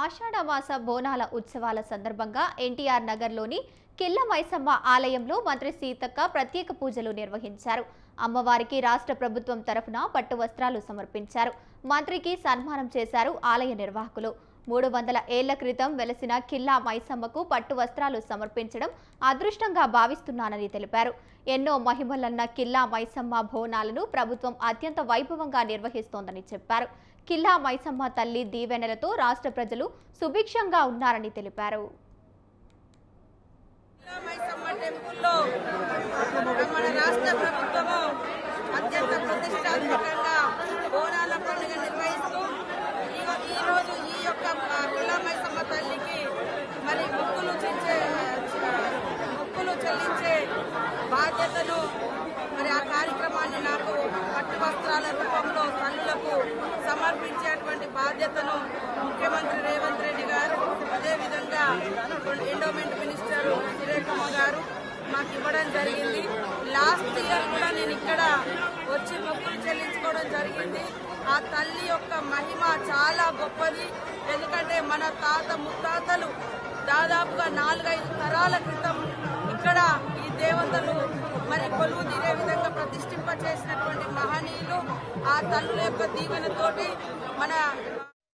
ఆషాఢమాస బోనాల ఉత్సవాల సందర్భంగా ఎన్టీఆర్ నగర్లోని కిల్ల మైసమ్మ ఆలయంలో మంత్రి సీతక్క ప్రత్యేక పూజలు నిర్వహించారు. అమ్మవారికి రాష్ట్ర ప్రభుత్వం తరఫున పట్టు వస్త్రాలు సమర్పించారు. మంత్రికి సన్మానం చేశారు ఆలయ నిర్వాహకులు. 300 ఏళ్ల క్రితం వెలసిన కిల్లా మైసమ్మకు పట్టు వస్త్రాలు సమర్పించడం అదృష్టంగా భావిస్తున్నానని తెలిపారు. ఎన్నో మహిమలన్న కిల్లా మైసమ్మ బోనాలను ప్రభుత్వం అత్యంత వైభవంగా నిర్వహిస్తోందని చెప్పారు. కిల్లా మైసమ్మ తల్లి దీవెనలతో రాష్ట్ర ప్రజలు సుభిక్షంగా ఉన్నారని తెలిపారు. మన రాష్ట్ర ప్రభుత్వము అత్యంత ప్రతిష్టాత్మకంగా బోనాల పండుగ నిర్వహిస్తూ ఈరోజు ఈ యొక్క కిల్లా మైసమ్మ తల్లికి మరి మొక్కులు చెల్లించే బాధ్యతను మరి ఆ కార్యక్రమాన్ని నాకు పట్టు వస్త్రాల రూపంలో తల్లులకు సమర్పించేటువంటి బాధ్యతను ముఖ్యమంత్రి రేవంత్ రెడ్డి గారు, అదేవిధంగా ఎండోమెంట్ మినిస్టర్ సురేఖమ్మ గారు మాకు ఇవ్వడం జరిగింది. లాస్ట్ ఇయర్ కూడా నేను ఇక్కడ వచ్చి మొక్కులు చెల్లించుకోవడం జరిగింది. ఆ తల్లి యొక్క మహిమ చాలా గొప్పది. ఎందుకంటే మన తాత ముత్తాతలు దాదాపుగా 4-5 తరాల క్రితం ఇక్కడ ఈ దేవతలు మరి కొలువు తీరే విధంగా ప్రతిష్ఠింప చేసినటువంటి మహనీయులు. ఆ తల్లుల యొక్క దీవెనతోటి మన